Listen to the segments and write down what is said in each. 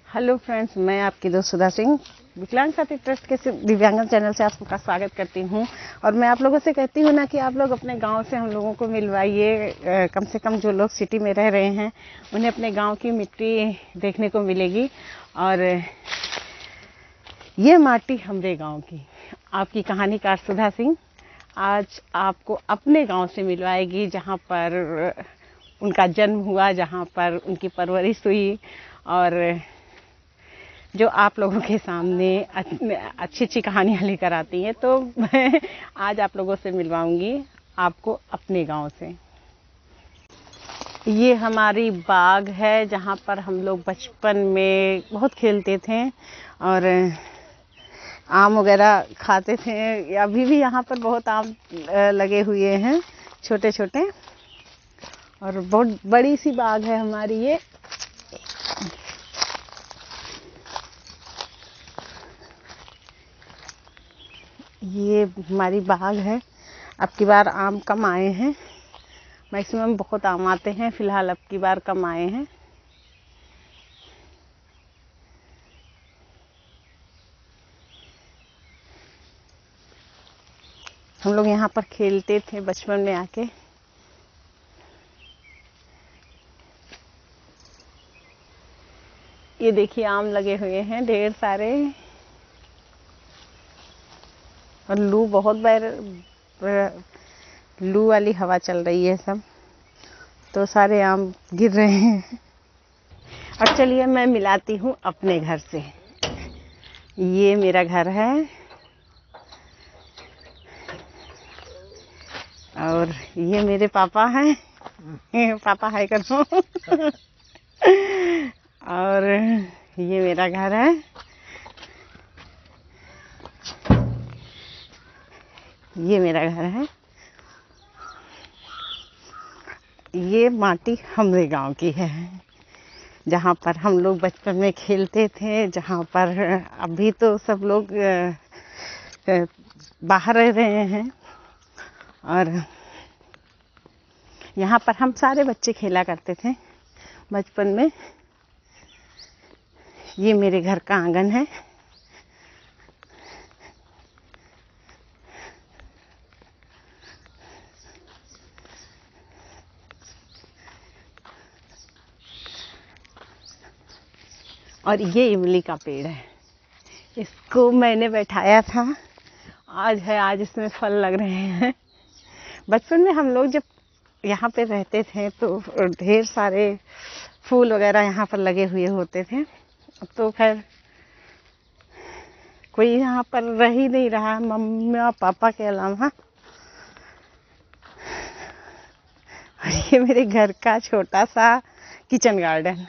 Hello friends, मैं आपकी दोस्त सुधा सिंह विकलांग साथी ट्रस्ट के दिव्यांगन चैनल से आपका स्वागत करती हूं। और मैं आप लोगों से कहती हूं ना कि आप लोग अपने गांव से हम लोगों को मिलवाइए। कम से कम जो लोग सिटी में रह रहे हैं उन्हें अपने गांव की मिट्टी देखने को मिलेगी। और ये माटी हमरे गांव की, आपकी कहानीकार सुधा सिंह आज आपको अपने गांव से मिलवाएगी, जहां पर उनका जन्म हुआ, जहां पर उनकी परवरिश हुई और जो आप लोगों के सामने अच्छी अच्छी कहानियाँ लेकर आती हैं। तो मैं आज आप लोगों से मिलवाऊंगी आपको अपने गांव से। ये हमारी बाग है जहाँ पर हम लोग बचपन में बहुत खेलते थे और आम वगैरह खाते थे। अभी भी यहाँ पर बहुत आम लगे हुए हैं, छोटे छोटे, और बहुत बड़ी सी बाग है हमारी। ये हमारी बाग है। अब की बार आम कम आए हैं, मैक्सिमम बहुत आम आते हैं, फिलहाल अब की बार कम आए हैं। हम लोग यहाँ पर खेलते थे बचपन में आके। ये देखिए आम लगे हुए हैं ढेर सारे, और लू बहुत लू वाली हवा चल रही है सब, तो सारे आम गिर रहे हैं। और चलिए मैं मिलाती हूँ अपने घर से। ये मेरा घर है और ये मेरे पापा हैं। पापा हाय करो। और ये मेरा घर है। ये मेरा घर है। ये माटी हमरे गांव की है, जहाँ पर हम लोग बचपन में खेलते थे, जहाँ पर अभी तो सब लोग बाहर रह रहे हैं। और यहाँ पर हम सारे बच्चे खेला करते थे बचपन में। ये मेरे घर का आंगन है। और ये इमली का पेड़ है, इसको मैंने बैठाया था, आज है, आज इसमें फल लग रहे हैं। बचपन में हम लोग जब यहाँ पे रहते थे तो ढेर सारे फूल वगैरह यहाँ पर लगे हुए होते थे। तो खैर कोई यहाँ पर रह ही नहीं रहा मम्मी और पापा के अलावा। और ये मेरे घर का छोटा सा किचन गार्डन।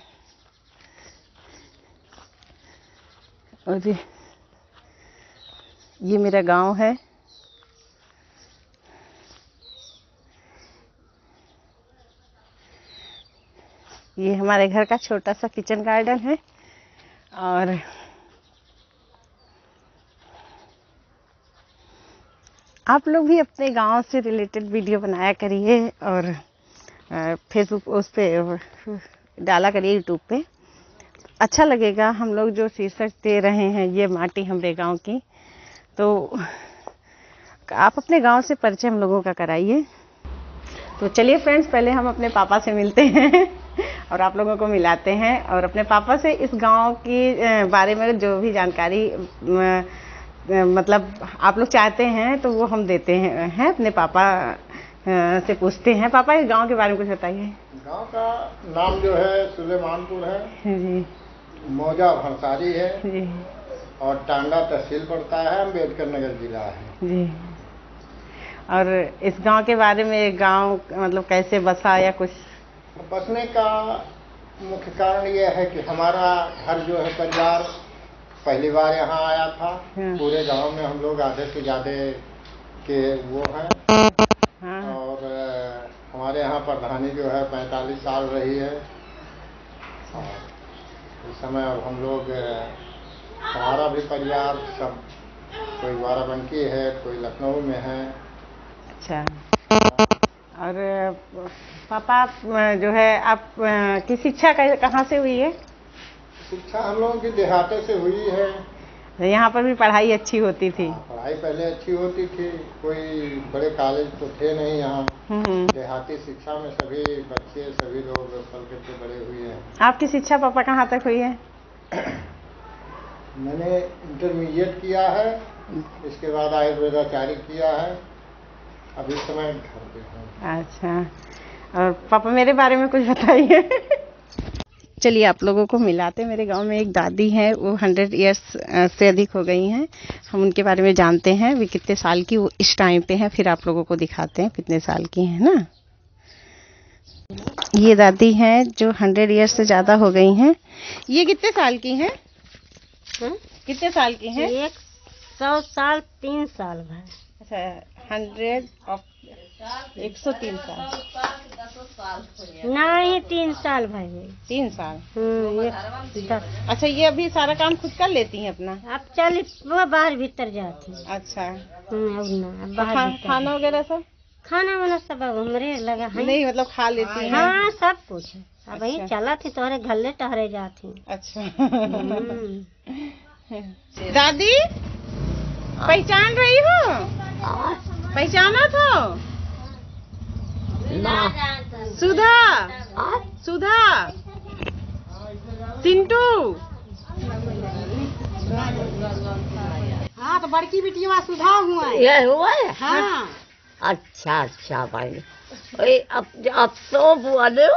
और ये मेरा गांव है। ये हमारे घर का छोटा सा किचन गार्डन है। और आप लोग भी अपने गांव से रिलेटेड वीडियो बनाया करिए और फेसबुक उस पे डाला करिए, यूट्यूब पे। अच्छा लगेगा। हम लोग जो शीर्षक दे रहे हैं ये माटी हमरे गांव की, तो आप अपने गांव से परिचय हम लोगों का कराइए। तो चलिए फ्रेंड्स, पहले हम अपने पापा से मिलते हैं और आप लोगों को मिलाते हैं, और अपने पापा से इस गांव की बारे में जो भी जानकारी मतलब आप लोग चाहते हैं तो वो हम देते हैं। अपने पापा से पूछते हैं। पापा, इस गांव के बारे में कुछ बताइए। गांव का नाम जो है सुलेमानपुर है जी, मौजा भरसारी है जी, और टांडा तहसील पड़ता है, अम्बेडकर नगर जिला है जी। और इस गांव के बारे में, गांव मतलब कैसे बसा या कुछ? बसने का मुख्य कारण यह है कि हमारा घर जो है परिवार पहली बार यहाँ आया था। पूरे गांव में हम लोग आधे से ज़्यादा के वो हैं। और हमारे यहाँ प्रधानी जो है 45 साल रही है। और इस समय अब हम लोग, हमारा भी परिवार सब, कोई बाराबंकी है, कोई लखनऊ में है। अच्छा। और पापा जो है, आप की शिक्षा कहाँ से हुई है? शिक्षा हम लोगों की देहातों से हुई है। यहाँ पर भी पढ़ाई अच्छी होती थी? पढ़ाई पहले अच्छी होती थी, कोई बड़े कॉलेज तो थे नहीं यहाँ। देहाती शिक्षा में सभी बच्चे सभी लोग पल के बड़े हुए हैं। आपकी शिक्षा पापा कहाँ तक हुई है? मैंने इंटरमीडिएट किया है, इसके बाद आयुर्वेदाचार्य किया है, अभी समय घर पे हूँ। अच्छा, और पापा मेरे बारे में कुछ बताइए। चलिए आप लोगों को मिलाते। मेरे गांव में एक दादी है, वो 100 इयर्स से अधिक हो गई हैं। हम उनके बारे में जानते हैं, वे कितने साल की वो इस टाइम पे हैं, फिर आप लोगों को दिखाते हैं कितने साल की हैं ना। ये दादी हैं जो 100 इयर्स से ज़्यादा हो गई हैं। ये कितने साल की हैं? कितने साल की हैं? 100 साल 3 साल भाई। अच्छा, 103 साल नहीं 3 साल भाई। 3 साल। अच्छा, ये अभी सारा काम खुद कर लेती हैं अपना? अब चल वो बाहर भीतर जाती। अच्छा, बाहर खाना वगैरह सब? खाना वाना सब अब हमरे लगा है। नहीं मतलब खा लेती हैं? हाँ सब कुछ। अब वही अच्छा। चला थी तोहरे घल्ले टहरे जाती। अच्छा। दादी पहचान रही हो? पहचाना तो? सुधा, सुधा, सिंटू। हाँ तो बड़की बिटिया सुधा हुआ है। ये हुआ है? हाँ। अच्छा भाई, अब तो बुआ दो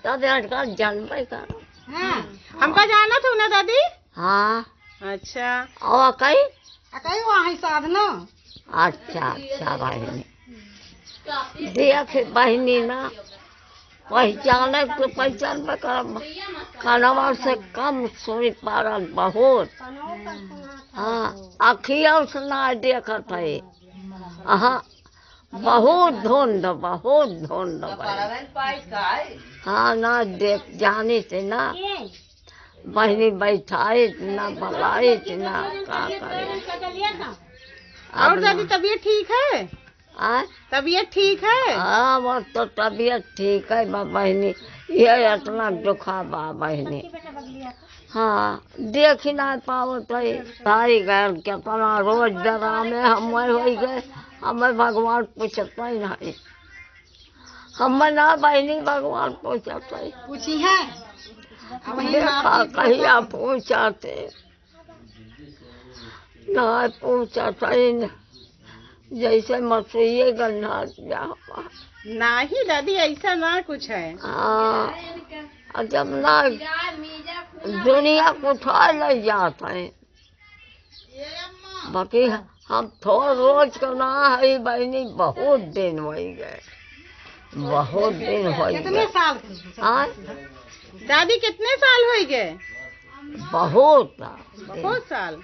तब का जन्म का। हाँ हमका जाना था ना दादी? हाँ। अच्छा, और कहीं वहाँ है साधना। अच्छा बहनी, देख बहनी ना पहचाने तो पहचान में कनवा से कम सुनी पारा बहुत। हाँ अखिया सुना देखत है। हाँ बहुत धुंध हाँ ना देख जानी से ना बहनी बैठाए ना भलाई ना का करे। और दादी तबीयत ठीक है? तबीयत ठीक है? हाँ वो तो तबीयत ठीक है बहनी, ये इतना दुखा बा बहनी। हाँ देख ही ना पाओ तो सारी गैर कितना रोज डरा में हम हो गए, हमें भगवान पूछता ही नहीं। हम ना बहनी भगवान पूछता ही पूछी है? देखा कहिया पूछाते ना पूछता ही, जैसे मछली गन्ना नहीं दादी ऐसा ना कुछ है। हाँ जब ना दुनिया को उठा ले जाता है, बाकी हम थोड़ा रोज का ना है बहनी, बहुत दिन हो गए, बहुत दिन हो गए। कितने साल? हाँ दादी कितने साल हो गए? बहुत साल।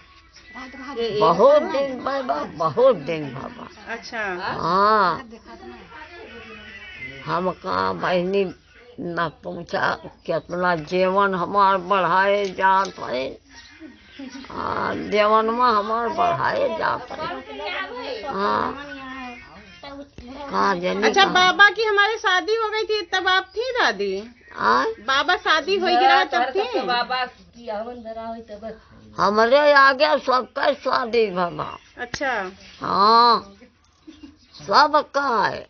बहुत दिन बाबा, बहुत दिन बाबा। अच्छा। हाँ हम कहाँ बहनी न पूछा कितना जीवन हमार बढ़ाए जात है। हाँ जीवन में हमार बढ़ाए जात है। हाँ कहाँ जनी। अच्छा बाबा की हमारे शादी हो गई थी तब आप थी दादी? बाबा शादी हो गया तब थी? बाबा हमारे आगे सबका शादी बाबा। अच्छा। हाँ सबका है,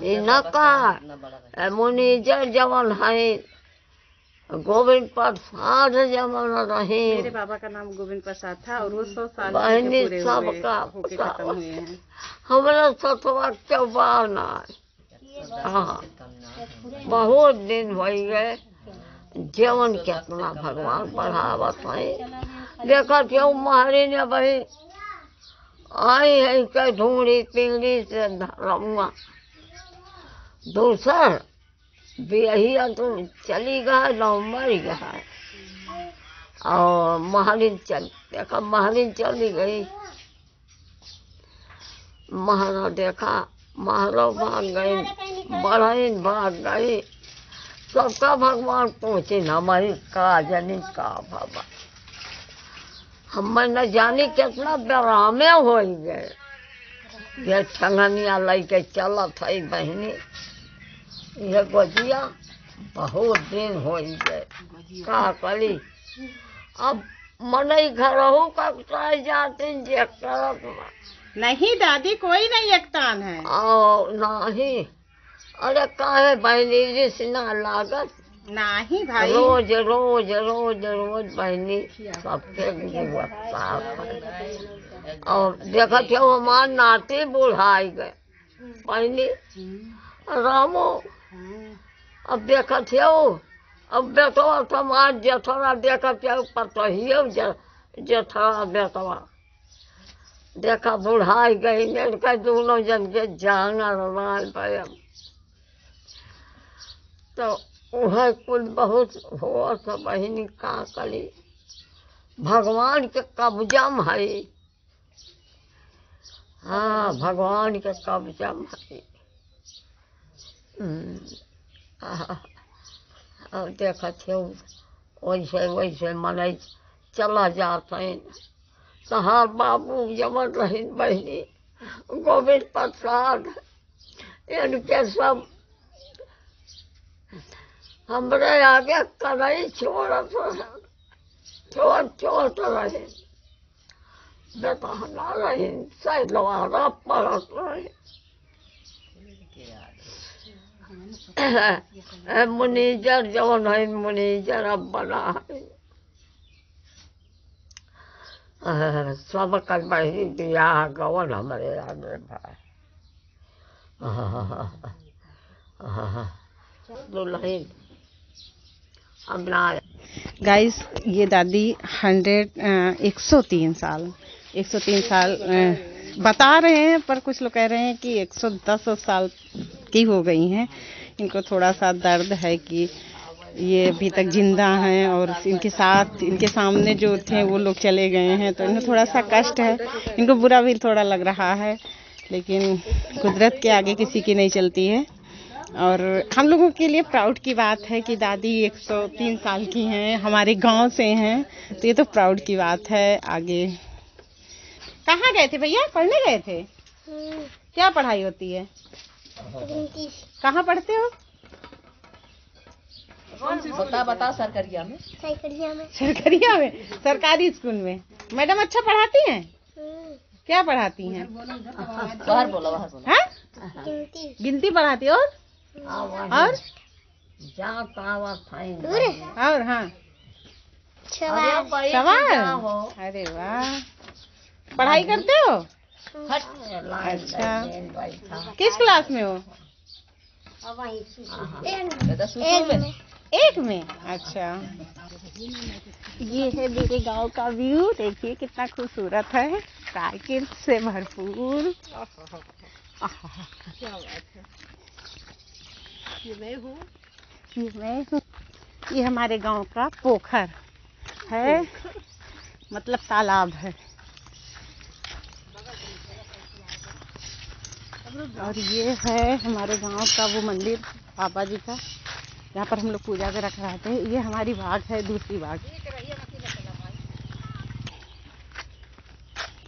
इनका मुनीजर जवन है, गोविंद प्रसाद जवन रहे। मेरे बाबा का नाम गोविंद प्रसाद था और वो 100 साल बहनी पूरे सबका होके खत्म हुए हैं। हमारा सतवा चौबान है। हाँ बहुत दिन हो गए, जीवन कितना भगवान बढ़ावत है। देखा क्यों महारी ने भाई आई है के ढूंढी पीढ़ी से धर्मा दूसर बिहिया तो चली गए न मर गए, और महारिन देखा महारिन चली गई, महारा देखा महारा भाग गई, बढ़ाइन भाग गई। सबका भगवान पूछे न हमारी का जानी का बाबा, हम न जानी कितना बेरामे हो गए। ये ठंगनिया लेके चलत है बहनी, ये गोजिया बहुत दिन हो गए का करी। अब मनई घर हो कब जाते जे करत नहीं दादी, कोई नहीं एकतान है। नहीं, अरे काहे बहनी रिसना लागत नहीं भाई, रोज रोज रोज रोज बहनी सबके और देखत हो हमार नाती बुढ़ाई गए बहनी रामो। अब देखत हो, अब बेटवा समाज जेठरा देखत हो पतहियो जेठरा बेटवा देखा बुढ़ाई गई लड़का दोनों जन के जाना रवाल पाया। तो वह कुल बहुत हो तो बहनी का करी, भगवान के कब्जा में है। हाँ, भगवान के कब्जा में है। अब देखत हो वैसे वैसे मने चला जाते हैं। तहार बाबू जमन रही बहनी गोविंद प्रसाद, इनके सब हमरे आगे कड़ाई छोड़त रहे, बेतहना रही सैलवारा पड़त रहे। मुनीजर जवन है मुनीजर अब बना है। सब कर बहनी बियाह गवन हमारे आगे भाई दुल्हन अपना। गाइस ये दादी 103 साल बता रहे हैं, पर कुछ लोग कह रहे हैं कि 110 साल की हो गई हैं। इनको थोड़ा सा दर्द है कि ये अभी तक जिंदा हैं और इनके साथ इनके सामने जो थे वो लोग चले गए हैं, तो इन्हें थोड़ा सा कष्ट है। इनको बुरा भी थोड़ा लग रहा है, लेकिन कुदरत के आगे किसी की नहीं चलती है। और हम लोगों के लिए प्राउड की बात है कि दादी 103 साल की हैं, हमारे गांव से हैं, तो ये तो प्राउड की बात है। आगे कहाँ गए थे भैया? पढ़ने गए थे? क्या पढ़ाई होती है? कहाँ पढ़ते हो? बता सरकरिया में। सरकरिया में, सरकारी स्कूल में। मैडम अच्छा पढ़ाती हैं? क्या पढ़ाती हैं? बाहर बोलो। हाँ? गिनती पढ़ाती और हाँ सवाल। अरे वाह, पढ़ाई करते हो? अच्छा, किस क्लास में हो? एक में। अच्छा, ये है मेरे गांव का व्यू, देखिए कितना खूबसूरत है, साइकिल से भरपूर। ये मैं हूँ। ये हमारे गांव का पोखर है, मतलब तालाब है। और ये है हमारे गांव का वो मंदिर बाबा जी का, यहाँ पर हम लोग पूजा के रख रहे थे। ये हमारी बाग है, दूसरी बाग।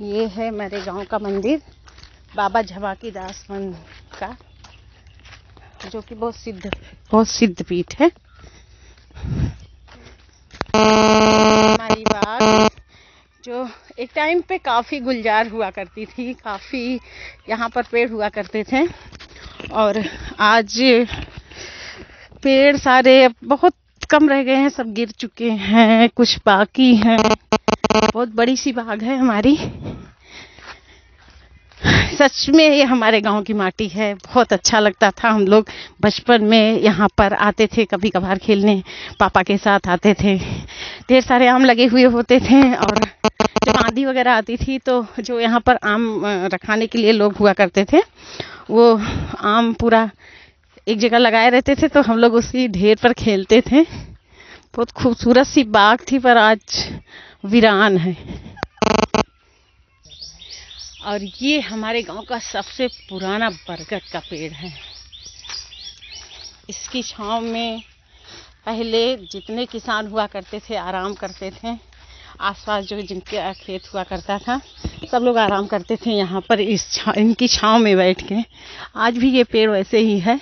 ये है मेरे गांव का मंदिर बाबा झबाकी दास का, जो कि बहुत सिद्ध पीठ है। हमारी बाग जो एक टाइम पे काफ़ी गुलजार हुआ करती थी, काफ़ी यहाँ पर पेड़ हुआ करते थे, और आज पेड़ सारे बहुत कम रह गए हैं, सब गिर चुके हैं, कुछ बाकी हैं। बहुत बड़ी सी बाग है हमारी। सच में ये हमारे गांव की माटी है। बहुत अच्छा लगता था, हम लोग बचपन में यहाँ पर आते थे कभी कभार खेलने, पापा के साथ आते थे। ढेर सारे आम लगे हुए होते थे, और जब आंधी वगैरह आती थी तो जो यहाँ पर आम रखाने के लिए लोग हुआ करते थे, वो आम पूरा एक जगह लगाए रहते थे, तो हम लोग उसी ढेर पर खेलते थे। बहुत खूबसूरत सी बाग थी, पर आज वीरान है। और ये हमारे गांव का सबसे पुराना बरगद का पेड़ है। इसकी छांव में पहले जितने किसान हुआ करते थे आराम करते थे। आसपास जो जिनके खेत हुआ करता था, सब लोग आराम करते थे यहाँ पर इनकी छांव में बैठ के। आज भी ये पेड़ वैसे ही है।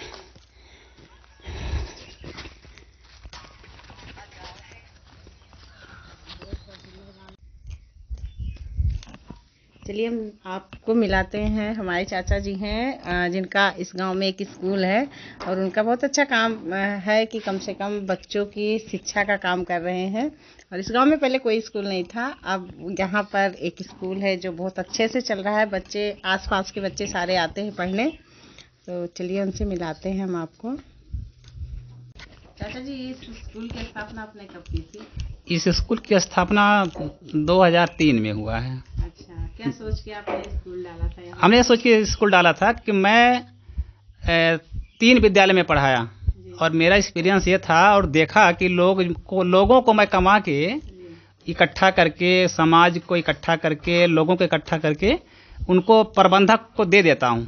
चलिए हम आपको मिलाते हैं। हमारे चाचा जी हैं जिनका इस गांव में एक स्कूल है और उनका बहुत अच्छा काम है कि कम से कम बच्चों की शिक्षा का काम कर रहे हैं। और इस गांव में पहले कोई स्कूल नहीं था, अब यहाँ पर एक स्कूल है जो बहुत अच्छे से चल रहा है। बच्चे आसपास के बच्चे सारे आते हैं पढ़ने, तो चलिए उनसे मिलाते हैं हम आपको। चाचा जी, इस स्कूल की स्थापना आपने कब की थी? इस स्कूल की स्थापना 2003 में हुआ है। अच्छा, क्या सोच के आपने स्कूल डाला था यहाँ? हमने सोच के स्कूल डाला था कि मैं 3 विद्यालय में पढ़ाया और मेरा एक्सपीरियंस ये था और देखा कि लोगों को मैं कमा के इकट्ठा करके, समाज को इकट्ठा करके, लोगों को इकट्ठा करके उनको प्रबंधक को दे देता हूँ।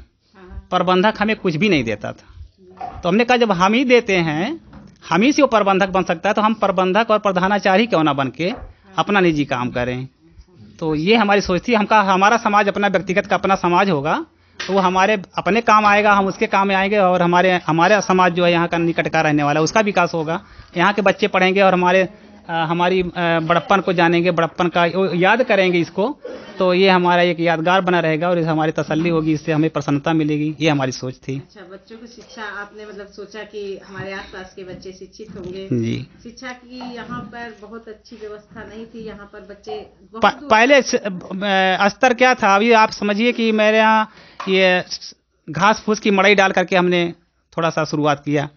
प्रबंधक हमें कुछ भी नहीं देता था, तो हमने कहा जब हम ही देते हैं, हम ही से वो प्रबंधक बन सकता है, तो हम प्रबंधक और प्रधानाचार्य क्यों ना बन के अपना निजी काम करें। तो ये हमारी सोच थी। हमारा समाज अपना व्यक्तिगत का अपना समाज होगा, तो वो हमारे अपने काम आएगा, हम उसके काम में आएंगे और हमारे समाज जो है यहाँ का निकट का रहने वाला, उसका विकास होगा। यहाँ के बच्चे पढ़ेंगे और हमारी बड़प्पन को जानेंगे, बड़प्पन का याद करेंगे इसको, तो ये हमारा एक यादगार बना रहेगा और हमारी तसल्ली होगी, इससे हमें प्रसन्नता मिलेगी। ये हमारी सोच थी। अच्छा, बच्चों को शिक्षा आपने मतलब सोचा कि हमारे आसपास के बच्चे शिक्षित होंगे। जी, शिक्षा की यहाँ पर बहुत अच्छी व्यवस्था नहीं थी। यहाँ पर बच्चे पहले स्तर क्या था, अभी आप समझिए कि मेरे यहाँ ये घास फूस की मड़ई डाल करके हमने थोड़ा सा शुरुआत किया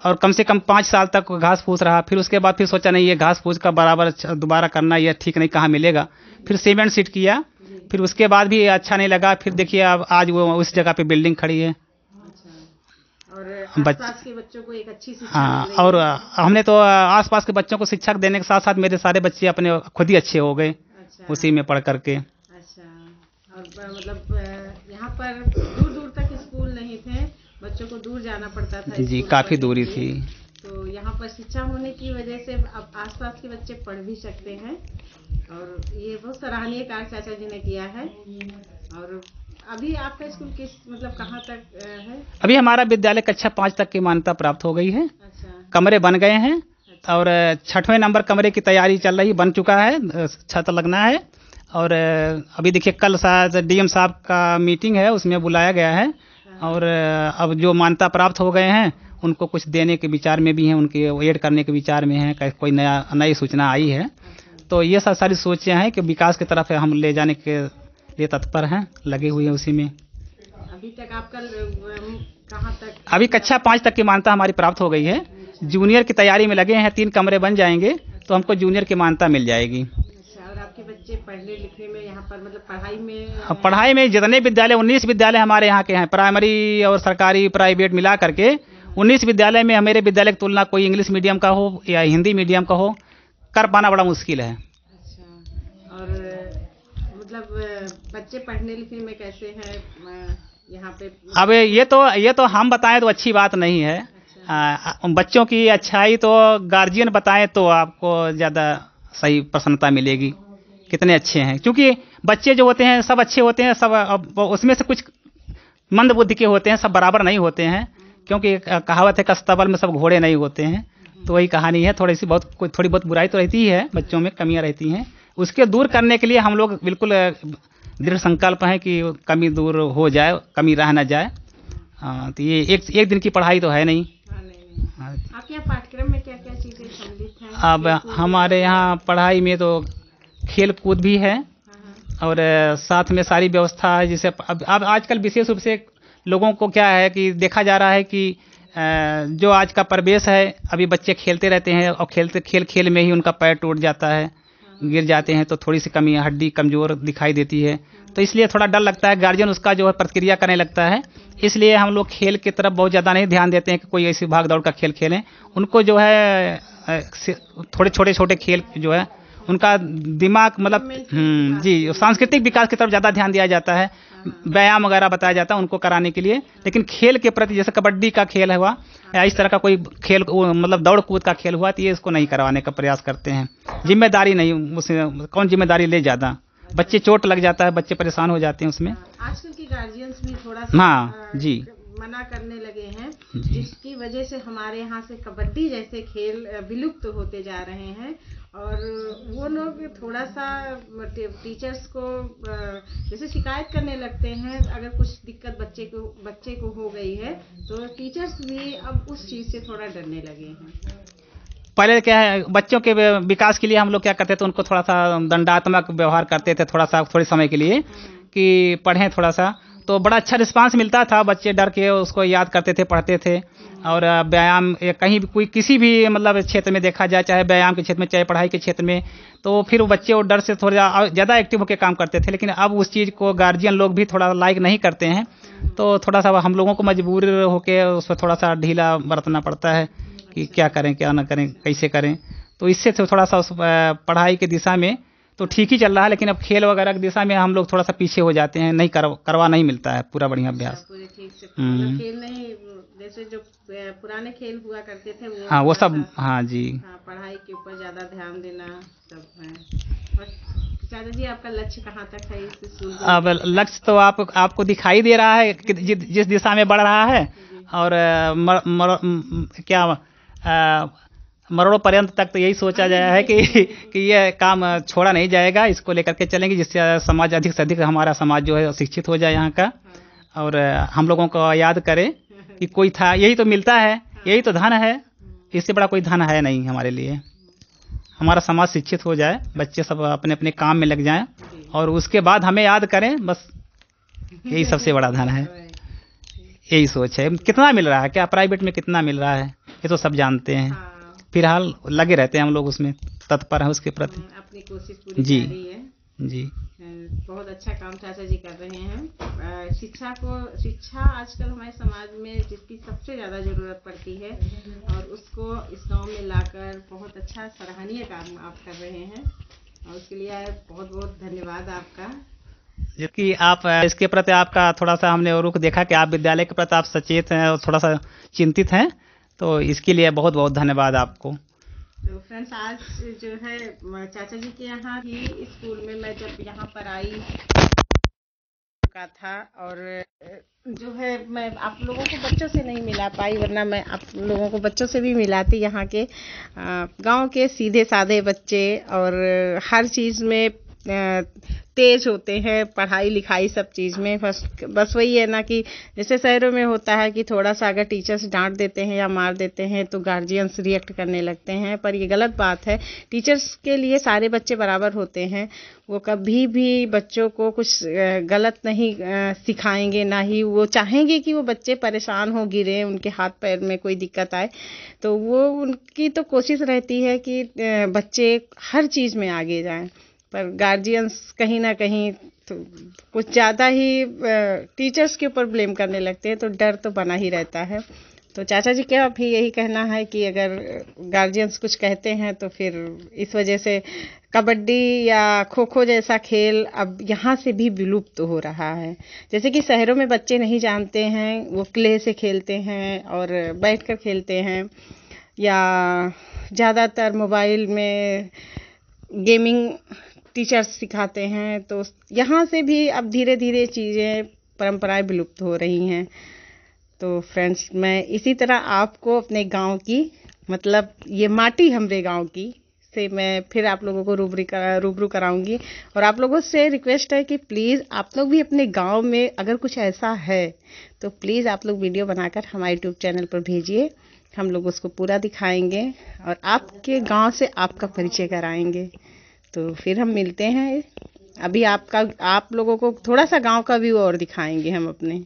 और कम से कम 5 साल तक घास फूस रहा। फिर उसके बाद फिर सोचा नहीं, ये घास फूस का बराबर दोबारा करना ये ठीक नहीं, कहाँ मिलेगा। फिर सीमेंट सीट किया, फिर उसके बाद भी अच्छा नहीं लगा। फिर देखिए अब आज वो उस जगह पे बिल्डिंग खड़ी है। और आसपास के बच्चों को एक अच्छी शिक्षा हाँ, और हमने तो आसपास के बच्चों को शिक्षा देने के साथ साथ मेरे सारे बच्चे अपने खुद ही अच्छे हो गए उसी में पढ़ करके। अच्छा, और मतलब यहाँ पर दूर दूर तक स्कूल नहीं थे, बच्चों को दूर जाना पड़ता था। जी, काफी दूरी थी। तो यहाँ पर शिक्षा होने की वजह से अब आसपास के बच्चे पढ़ भी सकते हैं और ये बहुत सराहनीय कार्य चाचा जी ने किया है। और अभी आपका स्कूल किस मतलब कहाँ तक है? अभी हमारा विद्यालय कक्षा 5 तक की मान्यता प्राप्त हो गई है। अच्छा, कमरे बन गए हैं और 6वें नंबर कमरे की तैयारी चल रही, बन चुका है, छत लगना है। और अभी देखिए कल शायद डीएम साहब का मीटिंग है, उसमें बुलाया गया है और अब जो मान्यता प्राप्त हो गए हैं उनको कुछ देने के विचार में भी हैं, उनके ऐड करने के विचार में हैं। कोई नई सूचना आई है, तो ये सारी सोचें हैं कि विकास की तरफ हम ले जाने के लिए तत्पर हैं, लगे हुए हैं उसी में। अभी तक आपका कहाँ तक? अभी कक्षा 5 तक की मान्यता हमारी प्राप्त हो गई है। जूनियर की तैयारी में लगे हैं, 3 कमरे बन जाएंगे तो हमको जूनियर की मान्यता मिल जाएगी। अच्छा, और आपके बच्चे पढ़ने लिखने में यहाँ पर मतलब पढ़ाई में जितने विद्यालय 19 विद्यालय हमारे यहाँ के हैं, प्राइमरी और सरकारी प्राइवेट मिला करके 19 विद्यालय में मेरे विद्यालय की तुलना कोई इंग्लिश मीडियम का हो या हिंदी मीडियम का हो कर पाना बड़ा मुश्किल है। अच्छा, और मतलब बच्चे पढ़ने लिखने में कैसे हैं यहाँ पे? अब ये तो हम बताएं तो अच्छी बात नहीं है। अच्छा। बच्चों की अच्छाई तो गार्जियन बताएं तो आपको ज़्यादा सही प्रसन्नता मिलेगी, कितने अच्छे हैं। क्योंकि बच्चे जो होते हैं सब अच्छे होते हैं, सब उसमें से कुछ मंद बुद्धि के होते हैं, सब बराबर नहीं होते हैं। क्योंकि कहावत है कस्तबल में सब घोड़े नहीं होते हैं, तो वही कहानी है। थोड़ी बहुत बुराई तो रहती है, बच्चों में कमियां रहती हैं, उसके दूर करने के लिए हम लोग बिल्कुल दृढ़ संकल्प हैं कि कमी दूर हो जाए, कमी रह न जाए। तो ये एक दिन की पढ़ाई तो है नहीं। आपके यहाँ पाठ्यक्रम में क्या क्या चीजें सम्मिलित हैं? अब हमारे यहाँ पढ़ाई में तो खेल कूद भी है और साथ में सारी व्यवस्था है। जैसे अब आजकल विशेष रूप से लोगों को क्या है कि देखा जा रहा है कि जो आज का परिवेश है, अभी बच्चे खेलते रहते हैं और खेल में ही उनका पैर टूट जाता है, गिर जाते हैं, तो थोड़ी सी कमी, हड्डी कमजोर दिखाई देती है। तो इसलिए थोड़ा डर लगता है, गार्जियन उसका जो है प्रतिक्रिया करने लगता है। इसलिए हम लोग खेल की तरफ बहुत ज़्यादा नहीं ध्यान देते हैं कि कोई ऐसी भाग दौड़ का खेल खेलें। उनको जो है थोड़े छोटे खेल जो है उनका दिमाग मतलब जी सांस्कृतिक विकास की तरफ ज़्यादा ध्यान दिया जाता है, व्यायाम वगैरह बताया जाता है उनको कराने के लिए। लेकिन खेल के प्रति जैसे कबड्डी का खेल हुआ या इस तरह का कोई खेल मतलब दौड़ कूद का खेल हुआ, तो ये इसको नहीं करवाने का प्रयास करते हैं। जिम्मेदारी नहीं, उसमें कौन जिम्मेदारी ले, ज़्यादा बच्चे चोट लग जाता है, बच्चे परेशान हो जाते हैं उसमें। आजकल की गार्जियंस भी थोड़ा सा हाँ जी मना करने लगे हैं, जिसकी वजह से हमारे यहाँ से कबड्डी जैसे खेल विलुप्त होते जा रहे हैं और वो वो लोग थोड़ा सा टीचर्स को जैसे शिकायत करने लगते हैं अगर कुछ दिक्कत बच्चे को हो गई है, तो टीचर्स भी अब उस चीज़ से थोड़ा डरने लगे हैं। पहले क्या है, बच्चों के विकास के लिए हम लोग क्या करते थे, उनको थोड़ा सा दंडात्मक व्यवहार करते थे थोड़े समय के लिए कि पढ़ें थोड़ा सा, तो बड़ा अच्छा रिस्पांस मिलता था। बच्चे डर के उसको याद करते थे, पढ़ते थे। और व्यायाम कहीं भी कोई किसी भी मतलब क्षेत्र में देखा जाए, चाहे व्यायाम के क्षेत्र में चाहे पढ़ाई के क्षेत्र में, तो फिर वो बच्चे वो डर से थोड़ा ज़्यादा एक्टिव होकर काम करते थे। लेकिन अब उस चीज़ को गार्जियन लोग भी थोड़ा लाइक नहीं करते हैं, तो थोड़ा सा हम लोगों को मजबूर होकर उस पर थोड़ा सा ढीला बरतना पड़ता है कि क्या करें क्या ना करें, कैसे करें। तो इससे थोड़ा सा उस पढ़ाई की दिशा में तो ठीक ही चल रहा है, लेकिन अब खेल वगैरह की दिशा में हम लोग थोड़ा सा पीछे हो जाते हैं, नहीं करवा नहीं मिलता है पूरा बढ़िया अभ्यास। पूरे ठीक से मतलब खेल नहीं, जैसे जो पुराने खेल हुआ करते थे वो, हाँ वो सब, हाँ जी, हाँ पढ़ाई के ऊपर ज़्यादा ध्यान देना सब है। और चाचा जी आपका लक्ष्य कहाँ तक है इस स्कूल? अब लक्ष्य तो आपको दिखाई दे रहा है कि जिस दिशा में बढ़ रहा है, और मरणों पर्यंत तक तो यही सोचा गया है कि यह काम छोड़ा नहीं जाएगा, इसको लेकर के चलेंगे, जिससे समाज अधिक से अधिक हमारा समाज जो है शिक्षित हो जाए यहाँ का, और हम लोगों को याद करे कि कोई था, यही तो मिलता है, यही तो धन है, इससे बड़ा कोई धन है नहीं हमारे लिए। हमारा समाज शिक्षित हो जाए, बच्चे सब अपने अपने काम में लग जाएं, और उसके बाद हमें याद करें, बस यही सबसे बड़ा धन है। यही सोच है। कितना मिल रहा है, क्या प्राइवेट में कितना मिल रहा है, ये तो सब जानते हैं। फिलहाल लगे रहते हैं हम लोग उसमें, तत्पर हैं उसके प्रति। अपनी कोशिश पूरी जी जारी है जी। बहुत अच्छा काम चाचा जी कर रहे हैं। शिक्षा आजकल हमारे समाज में जिसकी सबसे ज़्यादा ज़रूरत पड़ती है, और उसको इस गांव में लाकर बहुत अच्छा सराहनीय काम आप कर रहे हैं, और उसके लिए बहुत बहुत धन्यवाद आपका। जबकि आप इसके प्रति आपका थोड़ा सा हमने रुख देखा कि आप विद्यालय के प्रति आप सचेत हैं और थोड़ा सा चिंतित हैं, तो इसके लिए बहुत बहुत धन्यवाद आपको। तो फ्रेंड्स, आज जो है चाचा जी के यहाँ ही स्कूल में मैं जब यहाँ पर आई का था, और जो है मैं आप लोगों को बच्चों से नहीं मिला पाई, वरना मैं आप लोगों को बच्चों से भी मिलाती। यहाँ के गांव के सीधे साधे बच्चे, और हर चीज़ में तेज होते हैं, पढ़ाई लिखाई सब चीज़ में। बस वही है ना कि जैसे शहरों में होता है कि थोड़ा सा अगर टीचर्स डांट देते हैं या मार देते हैं तो गार्जियंस रिएक्ट करने लगते हैं, पर ये गलत बात है। टीचर्स के लिए सारे बच्चे बराबर होते हैं, वो कभी भी बच्चों को कुछ गलत नहीं सिखाएंगे, ना ही वो चाहेंगे कि वो बच्चे परेशान हो, गिरे, उनके हाथ पैर में कोई दिक्कत आए। तो वो उनकी तो कोशिश रहती है कि बच्चे हर चीज़ में आगे जाएं, पर गार्जियंस कहीं ना कहीं तो कुछ ज़्यादा ही टीचर्स के ऊपर ब्लेम करने लगते हैं, तो डर तो बना ही रहता है। तो चाचा जी का भी यही कहना है कि अगर गार्जियंस कुछ कहते हैं तो फिर इस वजह से कबड्डी या खो खो जैसा खेल अब यहाँ से भी विलुप्त हो रहा है। जैसे कि शहरों में बच्चे नहीं जानते हैं, वो क्ले से खेलते हैं और बैठकर खेलते हैं, या ज़्यादातर मोबाइल में गेमिंग टीचर्स सिखाते हैं। तो यहाँ से भी अब धीरे धीरे चीज़ें, परंपराएं विलुप्त हो रही हैं। तो फ्रेंड्स, मैं इसी तरह आपको अपने गांव की, मतलब ये माटी हमरे गांव की से मैं फिर आप लोगों को रूबरू कराऊंगी। और आप लोगों से रिक्वेस्ट है कि प्लीज़ आप लोग भी अपने गांव में अगर कुछ ऐसा है तो प्लीज़ आप लोग वीडियो बनाकर हमारे यूट्यूब चैनल पर भेजिए, हम लोग उसको पूरा दिखाएंगे और आपके गांव से आपका परिचय कराएंगे। तो फिर हम मिलते हैं। अभी आप लोगों को थोड़ा सा गांव का व्यू और दिखाएंगे हम अपने।